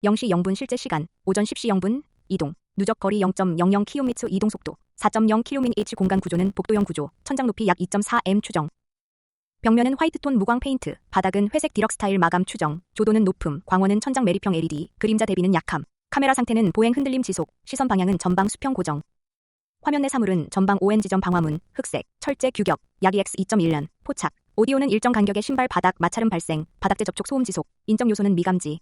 0시 0분 실제 시간, 오전 10시 0분, 이동, 누적 거리 0.00km 이동 속도, 4.0km 공간 구조는 복도형 구조, 천장 높이 약 2.4m 추정. 벽면은 화이트톤 무광 페인트, 바닥은 회색 디럭 스타일 마감 추정, 조도는 높음, 광원은 천장 매립형 LED, 그림자 대비는 약함, 카메라 상태는 보행 흔들림 지속, 시선 방향은 전방 수평 고정. 화면 내 사물은 전방 ON 지점 방화문, 흑색, 철제 규격, 약 EX 2.1년, 포착, 오디오는 일정 간격의 신발 바닥 마찰음 발생, 바닥재 접촉 소음 지속, 인적 요소는 미감지.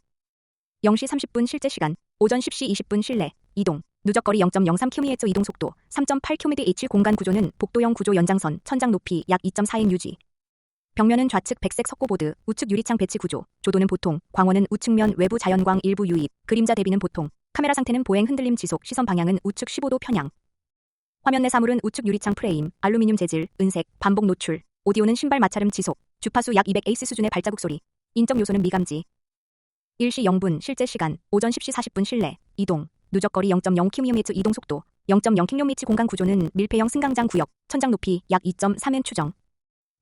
0시 30분 실제 시간, 오전 10시 20분 실내, 이동, 누적 거리 0.03km 이동 속도, 3.8km/h 공간 구조는 복도형 구조 연장선, 천장 높이 약 2.4m 유지. 벽면은 좌측 백색 석고보드, 우측 유리창 배치 구조, 조도는 보통, 광원은 우측면 외부 자연광 일부 유입, 그림자 대비는 보통, 카메라 상태는 보행 흔들림 지속, 시선 방향은 우측 15도 편향. 화면 내 사물은 우측 유리창 프레임, 알루미늄 재질, 은색, 반복 노출, 오디오는 신발 마찰음 지속, 주파수 약 200 에이스 수준의 발자국 소리, 인적 요소는 미감지. 1시 0분 실제 시간, 오전 10시 40분 실내, 이동, 누적 거리 0.0km 이동 속도, 0.0km 공간 구조는 밀폐형 승강장 구역, 천장 높이 약 2.3m 추정.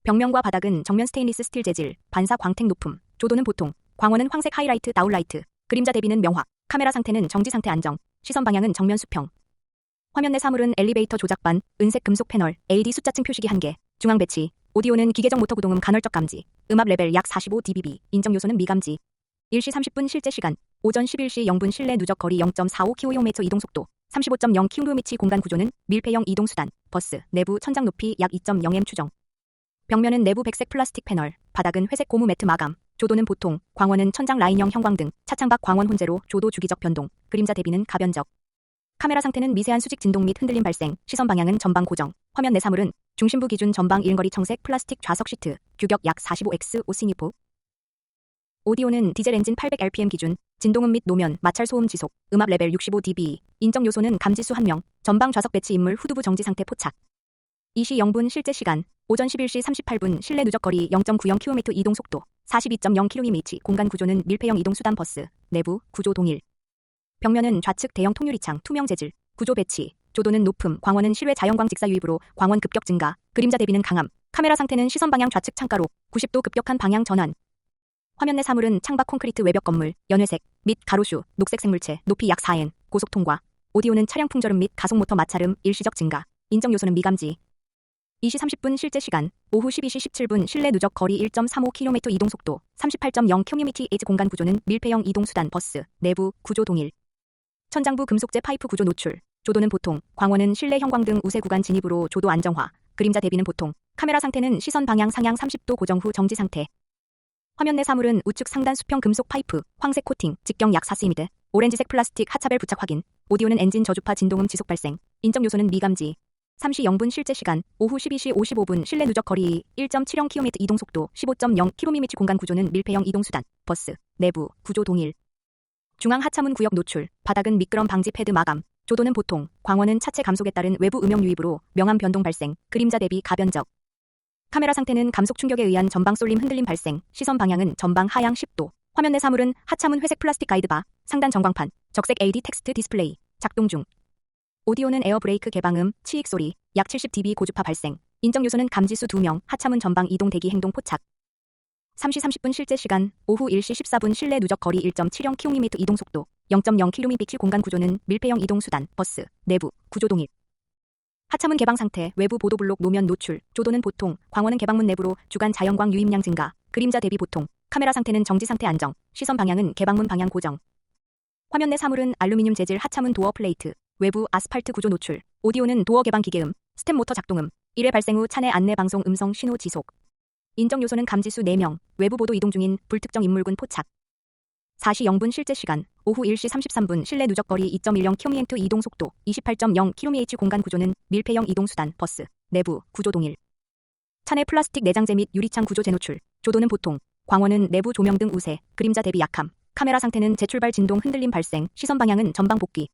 벽면과 바닥은 정면 스테인리스 스틸 재질, 반사 광택 높음, 조도는 보통, 광원은 황색 하이라이트 다운라이트, 그림자 대비는 명확, 카메라 상태는 정지 상태 안정, 시선 방향은 정면 수평. 화면 내 사물은 엘리베이터 조작반, 은색 금속 패널, LED 숫자층 표시기 1개, 중앙 배치, 오디오는 기계적 모터 구동음 간헐적 감지, 음압 레벨 약 45dBb, 인적 요소는 미감지. 1시 30분 실제 시간, 오전 11시 0분 실내 누적 거리 0.45km 이동 속도, 35.0km 공간 구조는 밀폐형 이동 수단, 버스, 내부 천장 높이 약 2.0m 추정. 벽면은 내부 백색 플라스틱 패널, 바닥은 회색 고무 매트 마감, 조도는 보통, 광원은 천장 라인형 형광등, 차창밖 광원 혼재로 조도 주기적 변동, 그림자 대비는 가변적. 카메라 상태는 미세한 수직 진동 및 흔들림 발생, 시선 방향은 전방 고정, 화면 내 사물은 중심부 기준 전방 일거리 청색 플라스틱 좌석 시트, 규격 약 45X 5시니포. 오디오는 디젤 엔진 800rpm 기준, 진동음 및 노면, 마찰 소음 지속, 음압 레벨 65dB, 인적 요소는 감지수 1명, 전방 좌석 배치 인물 후두부 정지 상태 포착. 2시 0분 실제 시간, 오전 11시 38분 실내 누적 거리 0.94km 이동 속도, 42.0km 공간 구조는 밀폐형 이동 수단 버스, 내부, 구조 동일. 벽면은 좌측 대형 통유리창 투명 재질, 구조 배치, 조도는 높음, 광원은 실외 자연광 직사 유입으로 광원 급격 증가, 그림자 대비는 강함, 카메라 상태는 시선 방향 좌측 창가로 90도 급격한 방향 전환. 화면 내 사물은 창밖 콘크리트 외벽 건물, 연회색, 및 가로슈, 녹색 생물체, 높이 약 4n, 고속 통과. 오디오는 차량 풍절음 및 가속 모터 마찰음, 일시적 증가. 인적 요소는 미감지. 2시 30분 실제 시간, 오후 12시 17분 실내 누적 거리 1.35km 이동 속도, 38.0km/h 공간 구조는 밀폐형 이동 수단 버스, 내부, 구조 동일. 천장부 금속재 파이프 구조 노출, 조도는 보통, 광원은 실내 형광등 우세 구간 진입으로 조도 안정화, 그림자 대비는 보통, 카메라 상태는 시선 방향 상향 30도 고정 후 정지 상태. 화면 내 사물은 우측 상단 수평 금속 파이프, 황색 코팅, 직경 약 4cm, 오렌지색 플라스틱 하차벨 부착 확인, 오디오는 엔진 저주파 진동음 지속 발생, 인적 요소는 미감지. 3시 0분 실제 시간, 오후 12시 55분 실내 누적 거리 1.70km 이동 속도, 15.0km 공간 구조는 밀폐형 이동 수단, 버스, 내부, 구조 동일. 중앙 하차문 구역 노출, 바닥은 미끄럼 방지 패드 마감, 조도는 보통, 광원은 차체 감속에 따른 외부 음영 유입으로 명암 변동 발생, 그림자 대비 가변적. 카메라 상태는 감속 충격에 의한 전방 쏠림 흔들림 발생, 시선 방향은 전방 하향 10도. 화면 내 사물은 하차문 회색 플라스틱 가이드바, 상단 전광판, 적색 LED 텍스트 디스플레이, 작동 중. 오디오는 에어 브레이크 개방음, 치익 소리, 약 70dB 고주파 발생. 인적 요소는 감지수 2명, 하차문 전방 이동 대기 행동 포착. 3시 30분 실제 시간, 오후 1시 14분 실내 누적 거리 1.70km 이동 속도, 0.0km 공간 구조는 밀폐형 이동 수단, 버스, 내부, 구조 동일. 하차문 개방 상태, 외부 보도블록 노면 노출, 조도는 보통, 광원은 개방문 내부로 주간 자연광 유입량 증가, 그림자 대비 보통, 카메라 상태는 정지 상태 안정, 시선 방향은 개방문 방향 고정. 화면 내 사물은 알루미늄 재질 하차문 도어 플레이트, 외부 아스팔트 구조 노출, 오디오는 도어 개방 기계음, 스텝 모터 작동음, 1회 발생 후 차내 안내 방송 음성 신호 지속. 인적 요소는 감지수 4명, 외부 보도 이동 중인 불특정 인물군 포착. 4시 0분 실제 시간, 오후 1시 33분 실내 누적 거리 2.10km 이동 속도, 28.0km/h 공간 구조는 밀폐형 이동 수단, 버스, 내부, 구조 동일. 차내 플라스틱 내장재 및 유리창 구조 재노출, 조도는 보통, 광원은 내부 조명 등 우세, 그림자 대비 약함, 카메라 상태는 재출발 진동 흔들림 발생, 시선 방향은 전방 복귀.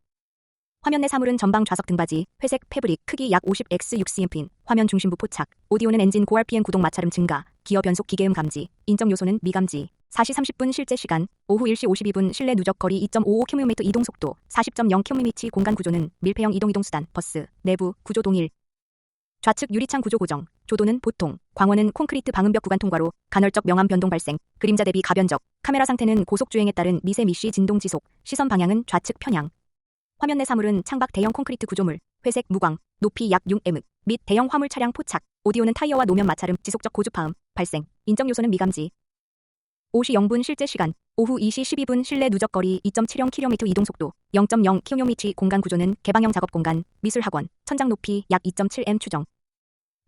화면 내 사물은 전방 좌석 등받이, 회색 패브릭, 크기 약 50x 6cm인, 화면 중심부 포착, 오디오는 엔진 고RPM 구동 마찰음 증가, 기어 변속 기계음 감지, 인적 요소는 미감지. 4시 30분 실제 시간, 오후 1시 52분 실내 누적 거리 2.55km 이동 속도, 40.0km 공간 구조는 밀폐형 이동 수단, 버스, 내부, 구조 동일. 좌측 유리창 구조 고정, 조도는 보통, 광원은 콘크리트 방음벽 구간 통과로 간헐적 명암 변동 발생, 그림자 대비 가변적, 카메라 상태는 고속 주행에 따른 미세 미시 진동 지속, 시선 방향은 좌측 편향. 화면 내 사물은 창밖 대형 콘크리트 구조물, 회색 무광, 높이 약 6m 및 대형 화물 차량 포착, 오디오는 타이어와 노면 마찰음, 지속적 고주파음, 발생, 인적 요소는 미감지. 5시 0분 실제 시간, 오후 2시 12분 실내 누적거리 2.70km 이동속도, 0.0km 공간 구조는 개방형 작업 공간, 미술학원, 천장 높이 약 2.7m 추정.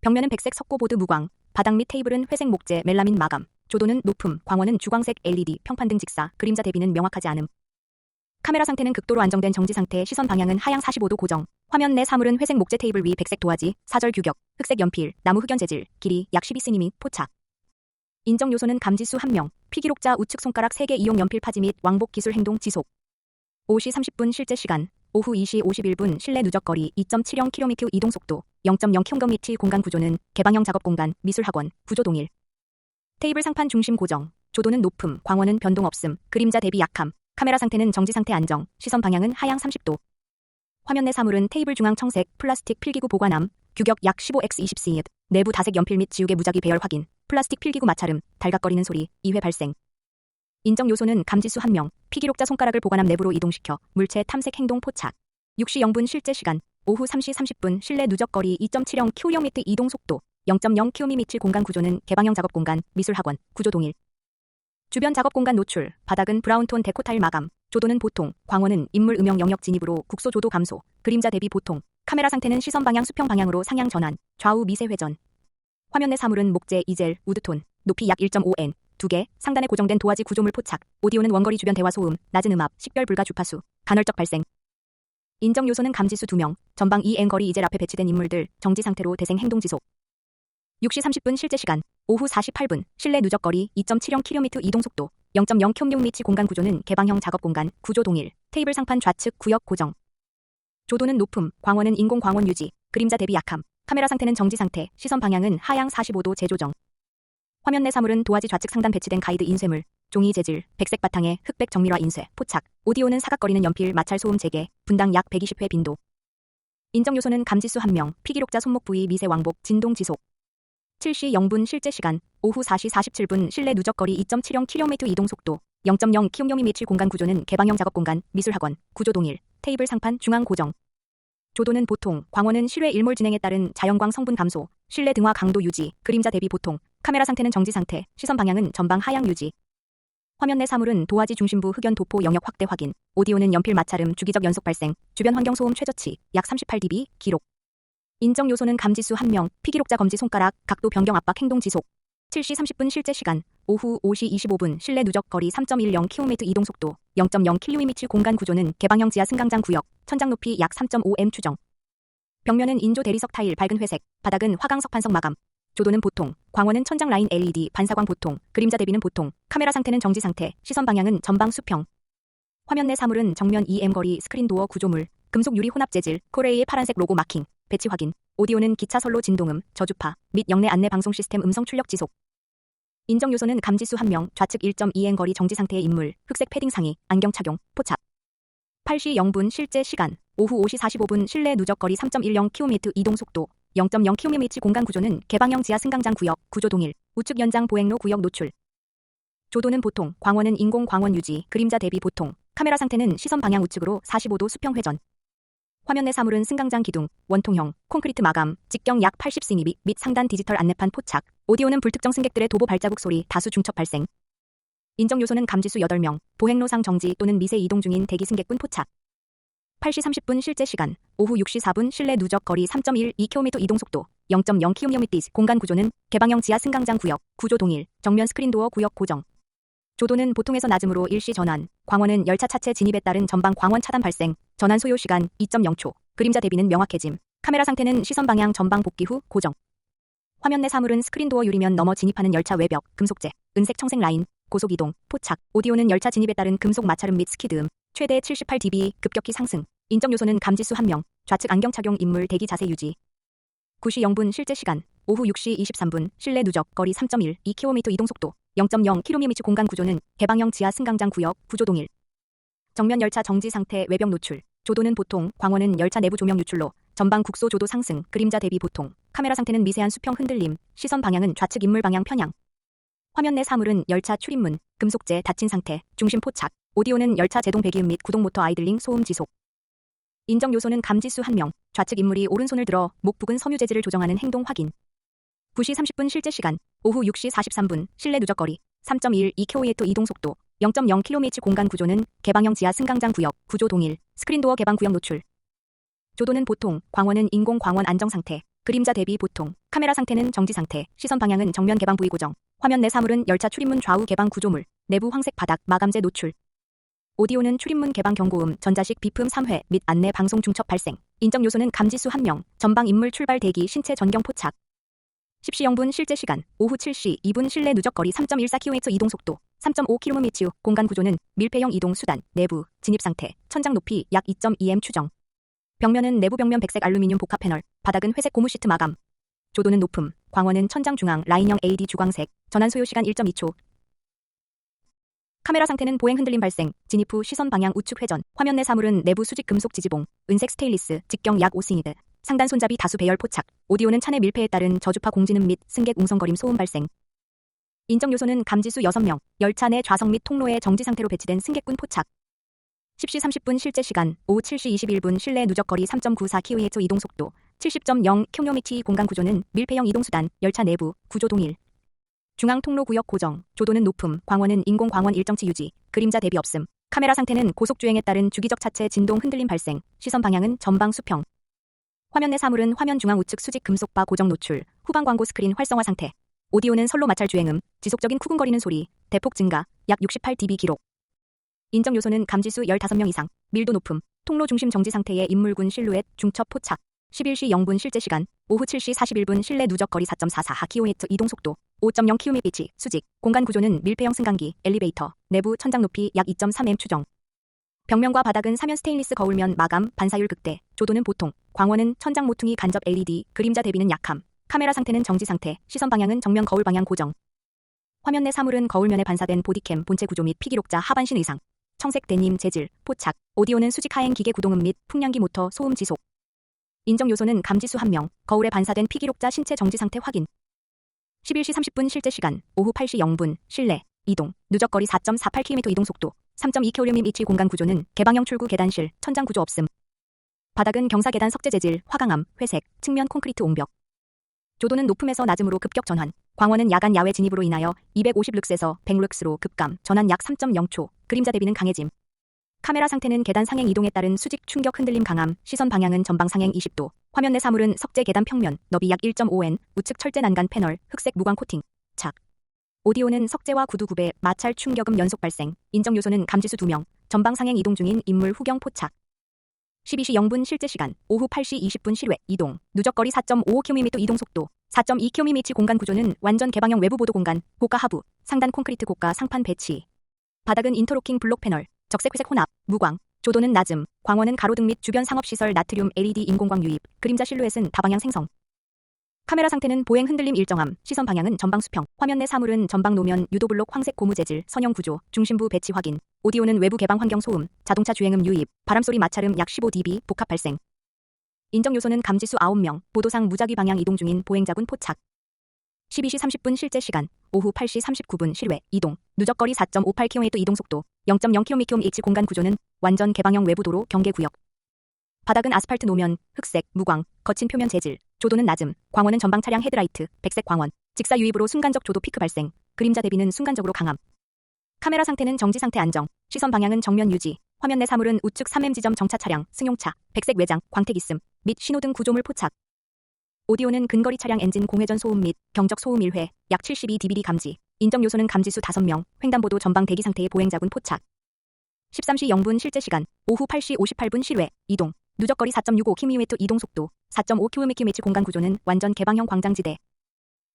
벽면은 백색 석고보드 무광, 바닥 및 테이블은 회색 목재 멜라민 마감, 조도는 높음, 광원은 주광색 LED, 평판등 직사, 그림자 대비는 명확하지 않음. 카메라 상태는 극도로 안정된 정지 상태, 시선 방향은 하향 45도 고정. 화면 내 사물은 회색 목재 테이블 위 백색 도화지, 사절 규격, 흑색 연필, 나무 흑연 재질, 길이 약 12cm 포착. 인적 요소는 감지수 1명, 피기록자 우측 손가락 3개 이용 연필 파지 및 왕복 기술 행동 지속. 5시 30분 실제 시간, 오후 2시 51분 실내 누적거리 2.70km 이동속도, 0.0km 공간 구조는 개방형 작업 공간, 미술학원, 구조 동일. 테이블 상판 중심 고정, 조도는 높음, 광원은 변동 없음, 그림자 대비 약함, 카메라 상태는 정지 상태 안정, 시선 방향은 하향 30도. 화면 내 사물은 테이블 중앙 청색, 플라스틱 필기구 보관함, 규격 약 15x20cm, 내부 다색 연필 및 지우개 무작위 배열 확인, 플라스틱 필기구 마찰음, 달각거리는 소리, 2회 발생. 인적 요소는 감지수 1명, 피기록자 손가락을 보관함 내부로 이동시켜 물체 탐색 행동 포착. 6시 0분 실제 시간, 오후 3시 30분 실내 누적거리 2.70km 이동속도, 0.0km 공간 구조는 개방형 작업 공간, 미술학원, 구조 동일. 주변 작업 공간 노출, 바닥은 브라운톤 데코 타일 마감, 조도는 보통, 광원은 인물 음영 영역 진입으로 국소 조도 감소, 그림자 대비 보통, 카메라 상태는 시선 방향 수평 방향으로 상향 전환, 좌우 미세 회전. 화면 내 사물은 목재, 이젤, 우드톤, 높이 약 1.5n, 2개, 상단에 고정된 도화지 구조물 포착, 오디오는 원거리 주변 대화 소음, 낮은 음압, 식별 불가 주파수, 간헐적 발생. 인적 요소는 감지수 2명, 전방 2n 거리 이젤 앞에 배치된 인물들, 정지 상태로 대생 행동 지속. 6시 30분 실제 시간, 오후 48분, 실내 누적거리 2.70km 이동속도, 0.0km 공간 구조는 개방형 작업 공간, 구조 동일, 테이블 상판 좌측 구역 고정. 조도는 높음, 광원은 인공 광원 유지, 그림자 대비 약함, 카메라 상태는 정지 상태, 시선 방향은 하향 45도 재조정. 화면 내 사물은 도화지 좌측 상단 배치된 가이드 인쇄물, 종이 재질, 백색 바탕에 흑백 정밀화 인쇄, 포착, 오디오는 사각거리는 연필 마찰 소음 재개, 분당 약 120회 빈도. 인적 요소는 감지수 1명, 피기록자 손목 부위 미세 왕복, 진동 지속. 7시 0분 실제 시간, 오후 4시 47분 실내 누적거리 2.70km 이동속도, 0.0km 공간 구조는 개방형 작업 공간, 미술학원, 구조 동일, 테이블 상판 중앙 고정. 조도는 보통, 광원은 실외 일몰 진행에 따른 자연광 성분 감소, 실내 등화 강도 유지, 그림자 대비 보통, 카메라 상태는 정지 상태, 시선 방향은 전방 하향 유지. 화면 내 사물은 도화지 중심부 흑연 도포 영역 확대 확인, 오디오는 연필 마찰음 주기적 연속 발생, 주변 환경 소음 최저치, 약 38dB, 기록. 인적 요소는 감지수 1명, 피기록자 검지 손가락, 각도 변경 압박 행동 지속. 7시 30분 실제 시간, 오후 5시 25분 실내 누적 거리 3.10km 이동속도, 0.0km 공간 구조는 개방형 지하 승강장 구역, 천장 높이 약 3.5m 추정. 벽면은 인조 대리석 타일 밝은 회색, 바닥은 화강석 판석 마감. 조도는 보통, 광원은 천장 라인 LED 반사광 보통, 그림자 대비는 보통, 카메라 상태는 정지 상태, 시선 방향은 전방 수평. 화면 내 사물은 정면 2m 거리 스크린 도어 구조물, 금속 유리 혼합 재질, 코레이의 파란색 로고 마킹, 배치 확인, 오디오는 기차 선로 진동음, 저주파, 및 역내 안내 방송 시스템 음성 출력 지속. 인적 요소는 감지수 1명, 좌측 1.2n 거리 정지 상태의 인물, 흑색 패딩 상의, 안경 착용, 포착. 8시 0분 실제 시간, 오후 5시 45분 실내 누적 거리 3.10km 이동 속도, 0.0km 공간 구조는 개방형 지하 승강장 구역, 구조 동일, 우측 연장 보행로 구역 노출. 조도는 보통, 광원은 인공 광원 유지, 그림자 대비 보통, 카메라 상태는 시선 방향 우측으로 45도 수평 회전. 화면 내 사물은 승강장 기둥, 원통형, 콘크리트 마감, 직경 약 80cm 및 상단 디지털 안내판 포착, 오디오는 불특정 승객들의 도보 발자국 소리 다수 중첩 발생. 인적 요소는 감지수 8명, 보행로상 정지 또는 미세 이동 중인 대기 승객분 포착. 8시 30분 실제 시간, 오후 6시 4분 실내 누적 거리 3.12km 이동 속도, 0.0km 공간 구조는 개방형 지하 승강장 구역, 구조 동일, 정면 스크린 도어 구역 고정. 조도는 보통에서 낮음으로 일시 전환, 광원은 열차 차체 진입에 따른 전방 광원 차단 발생, 전환 소요 시간 2.0초, 그림자 대비는 명확해짐, 카메라 상태는 시선 방향 전방 복귀 후 고정. 화면 내 사물은 스크린 도어 유리면 넘어 진입하는 열차 외벽, 금속재, 은색 청색 라인, 고속 이동, 포착, 오디오는 열차 진입에 따른 금속 마찰음 및 스키드음, 최대 78dB 급격히 상승, 인적 요소는 감지수 1명, 좌측 안경 착용 인물 대기 자세 유지. 9시 0분 실제 시간, 오후 6시 23분 실내 누적 거리 3.12km 이동 속도, 0.0km 공간 구조는 개방형 지하 승강장 구역, 구조 동일. 정면 열차 정지 상태 외벽 노출, 조도는 보통, 광원은 열차 내부 조명 유출로, 전방 국소 조도 상승, 그림자 대비 보통, 카메라 상태는 미세한 수평 흔들림, 시선 방향은 좌측 인물 방향 편향. 화면 내 사물은 열차 출입문, 금속재 닫힌 상태, 중심 포착. 오디오는 열차 제동 배기음 및 구동 모터 아이들링 소음 지속. 인정 요소는 감지수 1명, 좌측 인물이 오른손을 들어 목 부근 섬유 재질을 조정하는 행동 확인. 9시 30분 실제 시간, 오후 6시 43분, 실내 누적거리, 3.12km 이동 속도, 0.0km 공간 구조는 개방형 지하 승강장 구역, 구조 동일, 스크린도어 개방 구역 노출. 조도는 보통, 광원은 인공 광원 안정 상태, 그림자 대비 보통, 카메라 상태는 정지 상태, 시선 방향은 정면 개방 부위 고정, 화면 내 사물은 열차 출입문 좌우 개방 구조물, 내부 황색 바닥 마감재 노출. 오디오는 출입문 개방 경고음, 전자식 비품 3회 및 안내 방송 중첩 발생. 인적 요소는 감지수 1명, 전방 인물 출발 대기 신체 전경 포착. 10시 0분 실제 시간, 오후 7시 2분 실내 누적거리 3.14km 이동 속도, 3.5km 공간 구조는 밀폐형 이동 수단, 내부, 진입 상태, 천장 높이 약 2.2m 추정. 벽면은 내부 벽면 백색 알루미늄 복합 패널, 바닥은 회색 고무 시트 마감. 조도는 높음, 광원은 천장 중앙 라인형 AD 주광색, 전환 소요 시간 1.2초. 카메라 상태는 보행 흔들림 발생, 진입 후 시선 방향 우측 회전, 화면 내 사물은 내부 수직 금속 지지봉, 은색 스테인리스, 직경 약 5스니드, 상단 손잡이 다수 배열 포착, 오디오는 차내 밀폐에 따른 저주파 공진음 및 승객 웅성거림 소음 발생. 인적 요소는 감지수 6명, 열차 내 좌석 및 통로에 정지 상태로 배치된 승객군 포착. 10시 30분 실제 시간, 오후 7시 21분 실내 누적거리 3.94km 이동 속도, 70.0km 공간 구조는 밀폐형 이동수단, 열차 내부, 구조 동일. 중앙 통로 구역 고정, 조도는 높음, 광원은 인공 광원 일정치 유지, 그림자 대비 없음. 카메라 상태는 고속주행에 따른 주기적 차체 진동 흔들림 발생, 시선 방향은 전방 수평. 화면 내 사물은 화면 중앙 우측 수직 금속바 고정 노출, 후방 광고 스크린 활성화 상태. 오디오는 선로 마찰 주행음, 지속적인 쿠근거리는 소리, 대폭 증가, 약 68dB 기록. 인적 요소는 감지수 15명 이상, 밀도 높음, 통로 중심 정지 상태의 인물군 실루엣, 중첩 포착. 11시 0분 실제 시간, 오후 7시 41분 실내 누적거리 4.44km 이동 속도, 5.0km 수직, 공간 구조는 밀폐형 승강기, 엘리베이터, 내부 천장 높이 약 2.3m 추정. 벽면과 바닥은 사면 스테인리스 거울면 마감, 반사율 극대, 조도는 보통, 광원은 천장 모퉁이 간접 LED, 그림자 대비는 약함, 카메라 상태는 정지 상태, 시선 방향은 정면 거울 방향 고정. 화면 내 사물은 거울면에 반사된 보디캠, 본체 구조 및 피기록자 하반신 의상, 청색 데님 재질, 포착, 오디오는 수직 하행 기계 구동음 및 풍량기 모터 소음 지속. 인적 요소는 감지수 1명, 거울에 반사된 피기록자 신체 정지 상태 확인. 11시 30분 실제 시간, 오후 8시 0분, 실내, 이동, 누적거리 4.48km 이동 속도, 3.2km 공간 구조는 개방형 출구 계단실, 천장 구조 없음. 바닥은 경사 계단 석재 재질, 화강암, 회색, 측면 콘크리트 옹벽. 조도는 높음에서 낮음으로 급격 전환, 광원은 야간 야외 진입으로 인하여 250룩스에서 100룩스로 급감, 전환 약 3.0초, 그림자 대비는 강해짐. 카메라 상태는 계단 상행 이동에 따른 수직 충격 흔들림 강함, 시선 방향은 전방 상행 20도, 화면 내 사물은 석재 계단 평면, 너비 약 1.5n, 우측 철제 난간 패널, 흑색 무광 코팅, 착. 오디오는 석재와 구두 구배, 마찰 충격음 연속 발생, 인적 요소는 감지수 2명, 전방 상행 이동 중인 인물 후경 포착. 12시 0분 실제 시간, 오후 8시 20분 실외, 이동, 누적거리 4.55km 이동 속도, 4.2km 공간 구조는 완전 개방형 외부 보도 공간, 고가 하부, 상단 콘크리트 고가 상판 배치. 바닥은 인터로킹 블록 패널, 적색 회색 혼합, 무광, 조도는 낮음, 광원은 가로등 및 주변 상업시설 나트륨 LED 인공광 유입, 그림자 실루엣은 다방향 생성. 카메라 상태는 보행 흔들림 일정함, 시선 방향은 전방 수평, 화면 내 사물은 전방 노면 유도블록 황색 고무 재질, 선형 구조, 중심부 배치 확인, 오디오는 외부 개방 환경 소음, 자동차 주행음 유입, 바람소리 마찰음 약 15dB, 복합 발생. 인적 요소는 감지수 9명, 보도상 무작위 방향 이동 중인 보행자군 포착. 12시 30분 실제 시간, 오후 8시 39분 실외, 이동, 누적거리 4.58km 이동 속도, 0.0km 공간 구조는 완전 개방형 외부도로 경계구역. 바닥은 아스팔트 노면, 흑색, 무광, 거친 표면 재질, 조도는 낮음, 광원은 전방 차량 헤드라이트, 백색 광원, 직사 유입으로 순간적 조도 피크 발생, 그림자 대비는 순간적으로 강함. 카메라 상태는 정지 상태 안정, 시선 방향은 정면 유지, 화면 내 사물은 우측 3M 지점 정차 차량, 승용차, 백색 외장, 광택 있음, 및 신호등 구조물 포착. 오디오는 근거리 차량 엔진 공회전 소음 및 경적 소음 1회, 약 72dB 감지. 인적 요소는 감지수 5명, 횡단보도 전방 대기 상태의 보행자군 포착. 13시 0분 실제 시간, 오후 8시 58분 실외, 이동, 누적거리 4.65km 이동 속도, 4.5km 공간 구조는 완전 개방형 광장지대.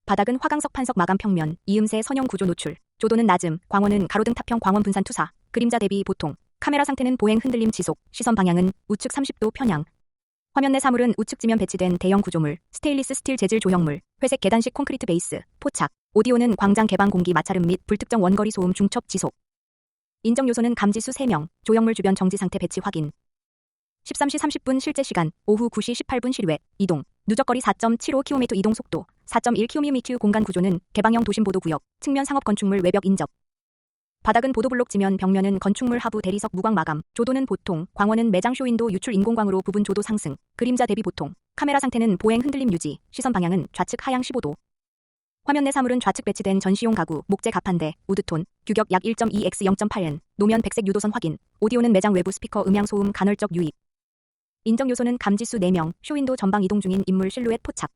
바닥은 화강석 판석 마감 평면, 이음새 선형 구조 노출, 조도는 낮음, 광원은 가로등 타평 광원 분산 투사, 그림자 대비 보통, 카메라 상태는 보행 흔들림 지속, 시선 방향은 우측 30도 편향. 화면 내 사물은 우측 지면 배치된 대형 구조물, 스테인리스 스틸 재질 조형물, 회색 계단식 콘크리트 베이스, 포착. 오디오는 광장 개방 공기 마찰음 및 불특정 원거리 소음 중첩 지속. 인적 요소는 감지수 3명, 조형물 주변 정지 상태 배치 확인. 13시 30분 실제 시간, 오후 9시 18분 실외, 이동, 누적거리 4.75km 이동 속도, 4.1km 공간 구조는 개방형 도심보도구역, 측면 상업 건축물 외벽 인접. 바닥은 보도블록 지면, 벽면은 건축물 하부 대리석 무광 마감, 조도는 보통, 광원은 매장 쇼윈도 유출 인공광으로 부분 조도 상승, 그림자 대비 보통, 카메라 상태는 보행 흔들림 유지, 시선 방향은 좌측 하향 15도. 화면 내 사물은 좌측 배치된 전시용 가구, 목재 가판대, 우드톤, 규격 약 1.2x 0.8n, 노면 백색 유도선 확인, 오디오는 매장 외부 스피커 음향 소음 간헐적 유입. 인정 요소는 감지수 4명, 쇼윈도 전방 이동 중인 인물 실루엣 포착.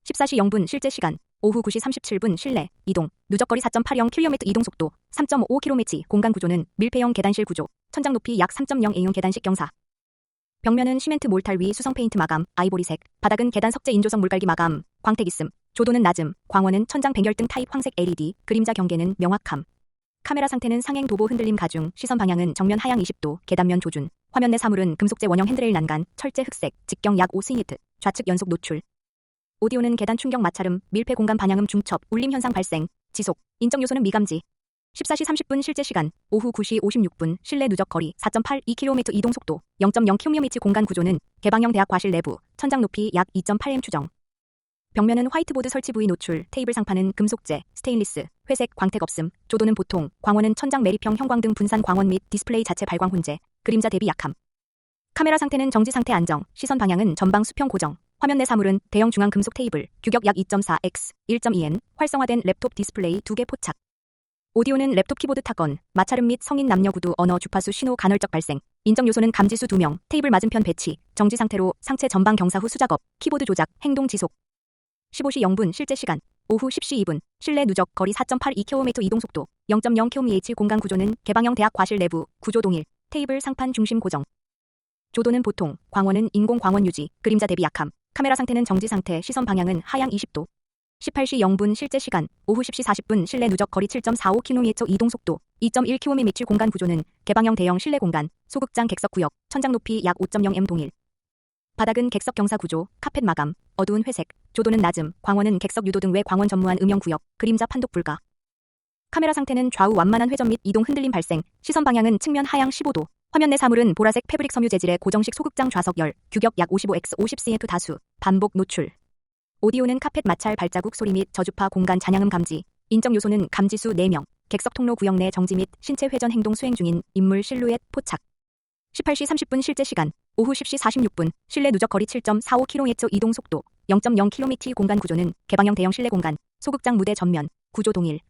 14시 0분 실제 시간, 오후 9시 37분 실내, 이동, 누적거리 4.80km 이동 속도, 3.5km 공간 구조는 밀폐형 계단실 구조, 천장 높이 약 3.0A형 계단식 경사. 벽면은 시멘트 몰탈 위 수성 페인트 마감, 아이보리색, 바닥은 계단 석재 인조성 물갈기 마감, 광택 있음, 조도는 낮음, 광원은 천장 백열등 타입 황색 LED, 그림자 경계는 명확함. 카메라 상태는 상행 도보 흔들림 가중, 시선 방향은 정면 하향 20도, 계단면 조준, 화면 내 사물은 금속재 원형 핸드레일 난간, 철제 흑색, 직경 약 5스니트, 좌측 연속 노출. 오디오는 계단 충격 마찰음, 밀폐 공간 반향음 중첩, 울림 현상 발생, 지속, 인적 요소는 미감지. 14시 30분 실제 시간, 오후 9시 56분 실내 누적 거리 4.82km 이동 속도, 0.0km 공간 구조는 개방형 대학 과실 내부, 천장 높이 약 2.8m 추정. 벽면은 화이트보드 설치 부위 노출, 테이블 상판은 금속재, 스테인리스, 회색, 광택 없음, 조도는 보통, 광원은 천장 매립형 형광등 분산 광원 및 디스플레이 자체 발광 혼재, 그림자 대비 약함. 카메라 상태는 정지 상태 안정, 시선 방향은 전방 수평 고정. 화면 내 사물은 대형 중앙 금속 테이블, 규격 약 2.4x, 1.2n, 활성화된 랩톱 디스플레이 2개 포착. 오디오는 랩톱 키보드 타건, 마찰음 및 성인 남녀 구두 언어 주파수 신호 간헐적 발생. 인적 요소는 감지수 2명, 테이블 맞은편 배치, 정지 상태로 상체 전방 경사 후 수작업, 키보드 조작, 행동 지속. 15시 0분 실제 시간, 오후 10시 2분, 실내 누적 거리 4.82km 이동 속도, 0.0km 공간 구조는 개방형 대학 과실 내부, 구조 동일, 테이블 상판 중심 고정. 조도는 보통, 광원은 인공 광원 유지, 그림자 대비 약함. 카메라 상태는 정지 상태, 시선 방향은 하향 20도. 18시 0분 실제 시간, 오후 10시 40분 실내 누적 거리 7.45km 이동 속도, 2.1km 공간 구조는 개방형 대형 실내 공간, 소극장 객석 구역, 천장 높이 약 5.0m 동일. 바닥은 객석 경사 구조, 카펫 마감, 어두운 회색, 조도는 낮음, 광원은 객석 유도 등 외 광원 전무한 음영 구역, 그림자 판독 불가. 카메라 상태는 좌우 완만한 회전 및 이동 흔들림 발생, 시선 방향은 측면 하향 15도. 화면 내 사물은 보라색 패브릭 섬유 재질의 고정식 소극장 좌석열, 규격 약 55x 50cm 다수, 반복 노출. 오디오는 카펫 마찰 발자국 소리 및 저주파 공간 잔향음 감지. 인적 요소는 감지수 4명, 객석 통로 구역 내 정지 및 신체 회전 행동 수행 중인 인물 실루엣 포착. 18시 30분 실제 시간, 오후 10시 46분, 실내 누적 거리 7.45km 이동 속도, 0.0km 공간 구조는 개방형 대형 실내 공간, 소극장 무대 전면, 구조 동일.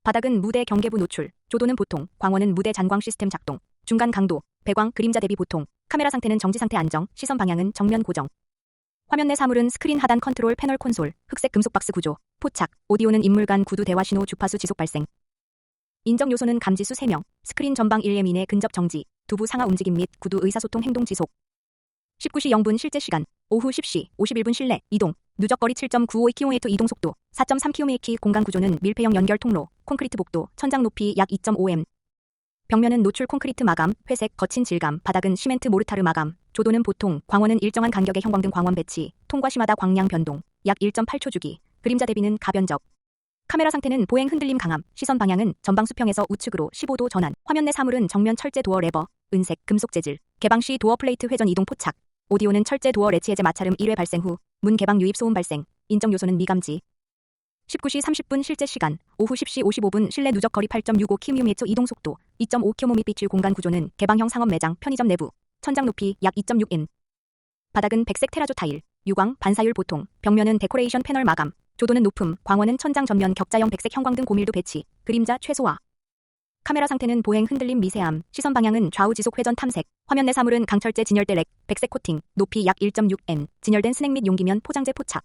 바닥은 무대 경계부 노출, 조도는 보통, 광원은 무대 잔광 시스템 작동, 중간 강도, 배광, 그림자 대비 보통, 카메라 상태는 정지 상태 안정, 시선 방향은 정면 고정. 화면 내 사물은 스크린 하단 컨트롤 패널 콘솔, 흑색 금속 박스 구조, 포착, 오디오는 인물 간 구두 대화 신호 주파수 지속 발생. 인적 요소는 감지수 3명, 스크린 전방 1m 이내 근접 정지, 두부 상하 움직임 및 구두 의사소통 행동 지속. 19시 0분 실제 시간, 오후 10시 51분 실내, 이동, 누적거리 7.952km 이동 속도, 4.3km 공간 구조는 밀폐형 연결 통로, 콘크리트 복도, 천장 높이 약 2.5m. 벽면은 노출 콘크리트 마감, 회색 거친 질감, 바닥은 시멘트 모르타르 마감, 조도는 보통, 광원은 일정한 간격의 형광등 광원 배치, 통과 시마다 광량 변동, 약 1.8초 주기, 그림자 대비는 가변적. 카메라 상태는 보행 흔들림 강함, 시선 방향은 전방 수평에서 우측으로 15도 전환, 화면 내 사물은 정면 철제 도어 레버, 은색 금속 재질, 개방 시 도어 플레이트 회전 이동 포착, 오디오는 철제 도어 레치 해제 마찰음 1회 발생 후, 문 개방 유입 소음 발생, 인적 요소는 미감지. 19시 30분 실제 시간, 오후 10시 55분 실내 누적 거리 8.65km 이동 속도, 2.5km 빛의 공간 구조는 개방형 상업 매장, 편의점 내부, 천장 높이 약 2.6m. 바닥은 백색 테라조 타일, 유광, 반사율 보통, 벽면은 데코레이션 패널 마감, 조도는 높음, 광원은 천장 전면 격자형 백색 형광등 고밀도 배치, 그림자 최소화. 카메라 상태는 보행 흔들림 미세함, 시선 방향은 좌우 지속 회전 탐색, 화면 내 사물은 강철제 진열대 렉, 백색 코팅, 높이 약 1.6m, 진열된 스낵 및 용기면 포장재 포착.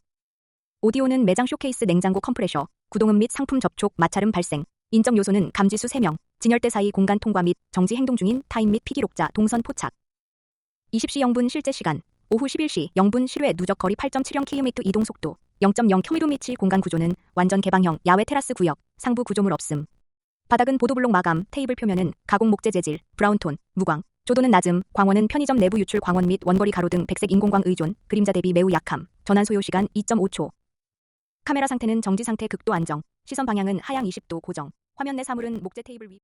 오디오는 매장 쇼케이스 냉장고 컴프레셔, 구동음 및 상품 접촉 마찰음 발생. 인적 요소는 감지수 3명, 진열대 사이 공간 통과 및 정지 행동 중인 타임 및 피기록자 동선 포착. 20시 0분 실제 시간, 오후 11시 0분 실외 누적 거리 8.70km 이동 속도, 0.0km 공간 구조는 완전 개방형 야외 테라스 구역, 상부 구조물 없음. 바닥은 보도블록 마감, 테이블 표면은 가공 목재 재질, 브라운톤, 무광, 조도는 낮음, 광원은 편의점 내부 유출 광원 및 원거리 가로 등 백색 인공광 의존, 그림자 대비 매우 약함, 전환 소요 시간 2.5초. 카메라 상태는 정지 상태 극도 안정, 시선 방향은 하향 20도 고정, 화면 내 사물은 목재 테이블 위